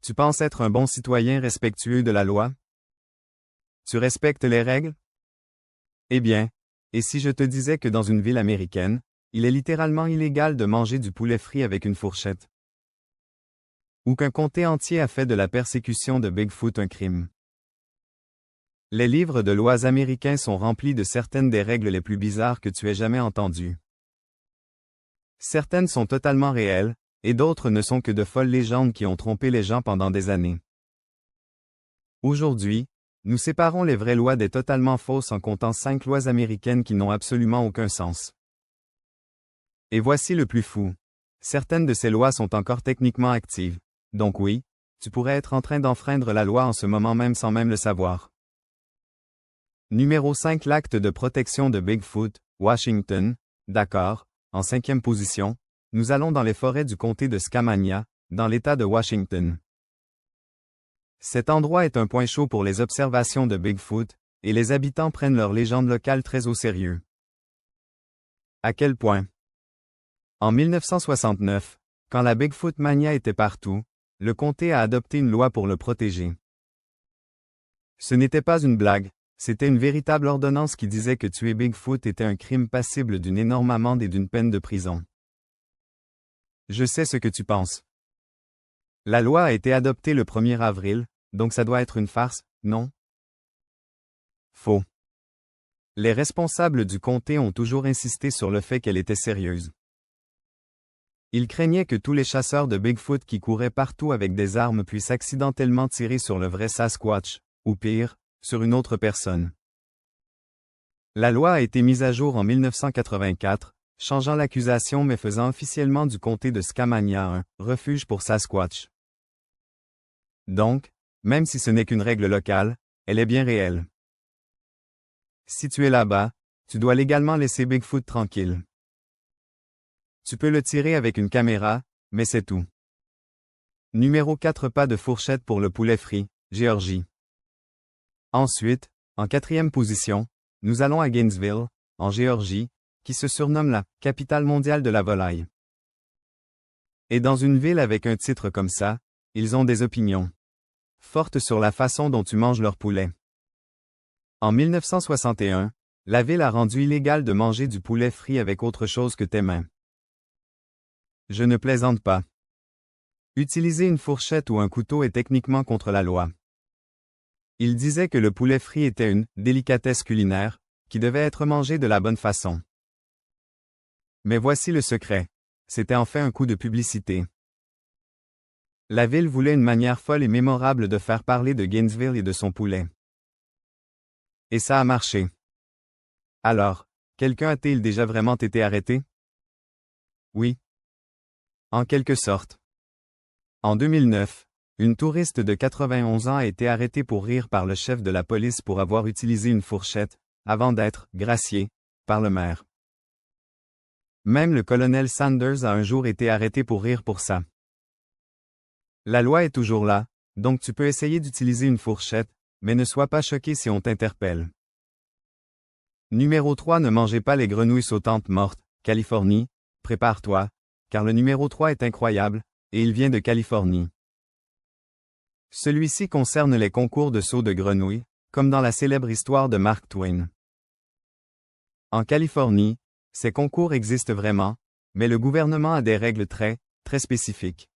Tu penses être un bon citoyen respectueux de la loi? Tu respectes les règles? Eh bien, et si je te disais que dans une ville américaine, il est littéralement illégal de manger du poulet frit avec une fourchette? Ou qu'un comté entier a fait de la persécution de Bigfoot un crime? Les livres de lois américains sont remplis de certaines des règles les plus bizarres que tu aies jamais entendues. Certaines sont totalement réelles, et d'autres ne sont que de folles légendes qui ont trompé les gens pendant des années. Aujourd'hui, nous séparons les vraies lois des totalement fausses en comptant 5 lois américaines qui n'ont absolument aucun sens. Et voici le plus fou. Certaines de ces lois sont encore techniquement actives. Donc oui, tu pourrais être en train d'enfreindre la loi en ce moment même sans même le savoir. Numéro 5. L'acte de protection de Bigfoot, Washington. D'accord, en 5e position, nous allons dans les forêts du comté de Skamania, dans l'État de Washington. Cet endroit est un point chaud pour les observations de Bigfoot, et les habitants prennent leur légende locale très au sérieux. À quel point? En 1969, quand la Bigfoot Mania était partout, le comté a adopté une loi pour le protéger. Ce n'était pas une blague, c'était une véritable ordonnance qui disait que tuer Bigfoot était un crime passible d'une énorme amende et d'une peine de prison. Je sais ce que tu penses. La loi a été adoptée le 1er avril, donc ça doit être une farce, non? Faux. Les responsables du comté ont toujours insisté sur le fait qu'elle était sérieuse. Ils craignaient que tous les chasseurs de Bigfoot qui couraient partout avec des armes puissent accidentellement tirer sur le vrai Sasquatch, ou pire, sur une autre personne. La loi a été mise à jour en 1984, changeant l'accusation mais faisant officiellement du comté de Skamania un « refuge pour Sasquatch ». Donc, même si ce n'est qu'une règle locale, elle est bien réelle. Si tu es là-bas, tu dois légalement laisser Bigfoot tranquille. Tu peux le tirer avec une caméra, mais c'est tout. Numéro 4. Pas de fourchette pour le poulet frit, Géorgie. Ensuite, en 4e position, nous allons à Gainesville, en Géorgie, qui se surnomme la « capitale mondiale de la volaille ». Et dans une ville avec un titre comme ça, ils ont des opinions fortes sur la façon dont tu manges leur poulet. En 1961, la ville a rendu illégal de manger du poulet frit avec autre chose que tes mains. Je ne plaisante pas. Utiliser une fourchette ou un couteau est techniquement contre la loi. Il disait que le poulet frit était une « délicatesse culinaire » qui devait être mangée de la bonne façon. Mais voici le secret. C'était en fait un coup de publicité. La ville voulait une manière folle et mémorable de faire parler de Gainesville et de son poulet. Et ça a marché. Alors, quelqu'un a-t-il déjà vraiment été arrêté? Oui. En quelque sorte. En 2009, une touriste de 91 ans a été arrêtée pour rire par le chef de la police pour avoir utilisé une fourchette, avant d'être « gracié » par le maire. Même le colonel Sanders a un jour été arrêté pour rire pour ça. La loi est toujours là, donc tu peux essayer d'utiliser une fourchette, mais ne sois pas choqué si on t'interpelle. Numéro 3. Ne mangez pas les grenouilles sautantes mortes, Californie. Prépare-toi, car le numéro 3 est incroyable, et il vient de Californie. Celui-ci concerne les concours de saut de grenouilles, comme dans la célèbre histoire de Mark Twain. En Californie, ces concours existent vraiment, mais le gouvernement a des règles très spécifiques.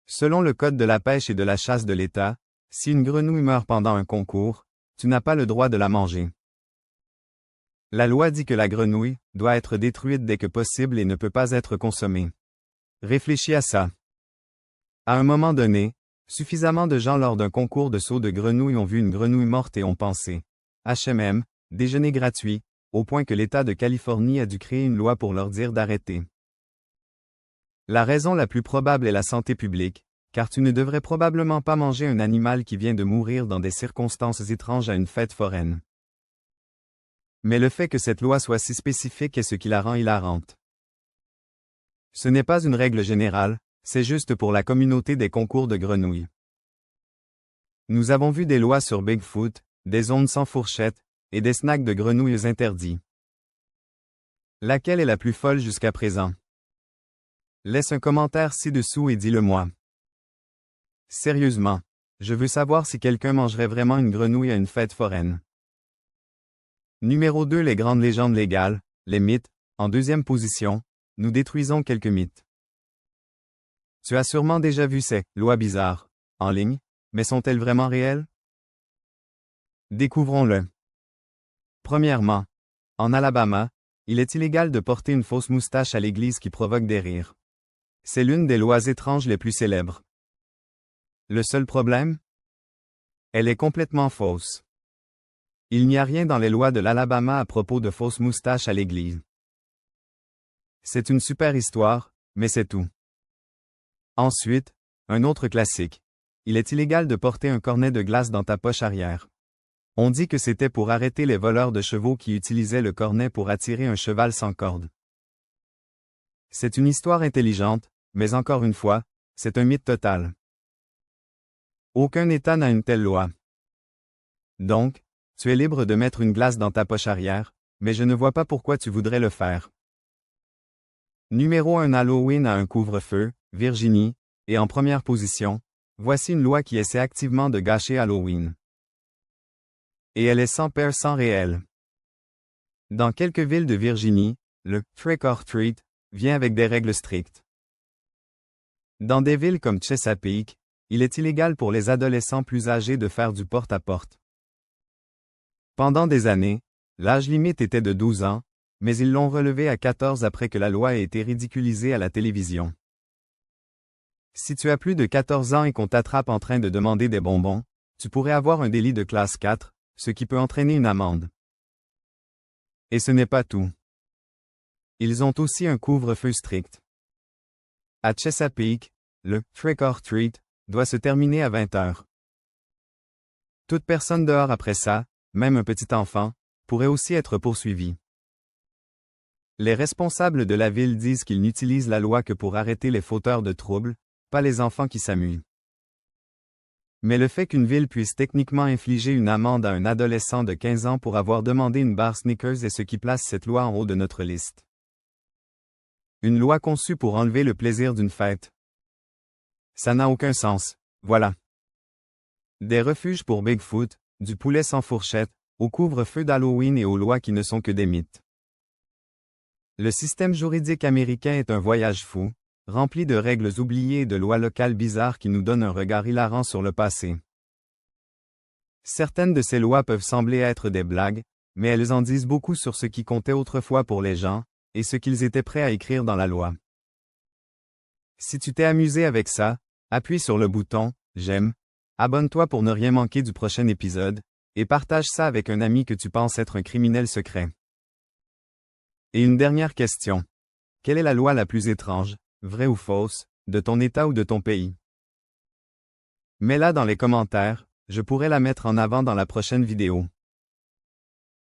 Selon le Code de la pêche et de la chasse de l'État, si une grenouille meurt pendant un concours, tu n'as pas le droit de la manger. La loi dit que la grenouille doit être détruite dès que possible et ne peut pas être consommée. Réfléchis à ça. À un moment donné, suffisamment de gens lors d'un concours de saut de grenouilles ont vu une grenouille morte et ont pensé « HMM, déjeuner gratuit », au point que l'État de Californie a dû créer une loi pour leur dire d'arrêter. La raison la plus probable est la santé publique, car tu ne devrais probablement pas manger un animal qui vient de mourir dans des circonstances étranges à une fête foraine. Mais le fait que cette loi soit si spécifique est ce qui la rend hilarante. Ce n'est pas une règle générale, c'est juste pour la communauté des concours de grenouilles. Nous avons vu des lois sur Bigfoot, des zones sans fourchette, et des snacks de grenouilles interdits. Laquelle est la plus folle jusqu'à présent? Laisse un commentaire ci-dessous et dis-le moi. Sérieusement. Je veux savoir si quelqu'un mangerait vraiment une grenouille à une fête foraine. Numéro 2. Les grandes légendes légales, les mythes. En deuxième position, nous détruisons quelques mythes. Tu as sûrement déjà vu ces lois bizarres en ligne, mais sont-elles vraiment réelles? Découvrons-le. Premièrement, en Alabama, il est illégal de porter une fausse moustache à l'église qui provoque des rires. C'est l'une des lois étranges les plus célèbres. Le seul problème? Elle est complètement fausse. Il n'y a rien dans les lois de l'Alabama à propos de fausses moustaches à l'église. C'est une super histoire, mais c'est tout. Ensuite, un autre classique. Il est illégal de porter un cornet de glace dans ta poche arrière. On dit que c'était pour arrêter les voleurs de chevaux qui utilisaient le cornet pour attirer un cheval sans corde. C'est une histoire intelligente, mais encore une fois, c'est un mythe total. Aucun État n'a une telle loi. Donc, tu es libre de mettre une glace dans ta poche arrière, mais je ne vois pas pourquoi tu voudrais le faire. Numéro 1. Halloween a un couvre-feu, Virginie, et en première position, voici une loi qui essaie activement de gâcher Halloween. Et elle est 100% réelle. Dans quelques villes de Virginie, le « trick or treat » vient avec des règles strictes. Dans des villes comme Chesapeake, il est illégal pour les adolescents plus âgés de faire du porte-à-porte. Pendant des années, l'âge limite était de 12 ans, mais ils l'ont relevé à 14 après que la loi ait été ridiculisée à la télévision. Si tu as plus de 14 ans et qu'on t'attrape en train de demander des bonbons, tu pourrais avoir un délit de classe 4, ce qui peut entraîner une amende. Et ce n'est pas tout. Ils ont aussi un couvre-feu strict. À Chesapeake, le « trick or treat » doit se terminer à 20 heures. Toute personne dehors après ça, même un petit enfant, pourrait aussi être poursuivi. Les responsables de la ville disent qu'ils n'utilisent la loi que pour arrêter les fauteurs de troubles, pas les enfants qui s'amusent. Mais le fait qu'une ville puisse techniquement infliger une amende à un adolescent de 15 ans pour avoir demandé une barre Snickers est ce qui place cette loi en haut de notre liste. Une loi conçue pour enlever le plaisir d'une fête. Ça n'a aucun sens, voilà. Des refuges pour Bigfoot, du poulet sans fourchette, au couvre-feu d'Halloween et aux lois qui ne sont que des mythes. Le système juridique américain est un voyage fou, rempli de règles oubliées et de lois locales bizarres qui nous donnent un regard hilarant sur le passé. Certaines de ces lois peuvent sembler être des blagues, mais elles en disent beaucoup sur ce qui comptait autrefois pour les gens, et ce qu'ils étaient prêts à écrire dans la loi. Si tu t'es amusé avec ça, appuie sur le bouton « J'aime », abonne-toi pour ne rien manquer du prochain épisode, et partage ça avec un ami que tu penses être un criminel secret. Et une dernière question. Quelle est la loi la plus étrange, vraie ou fausse, de ton État ou de ton pays? Mets-la dans les commentaires, je pourrais la mettre en avant dans la prochaine vidéo.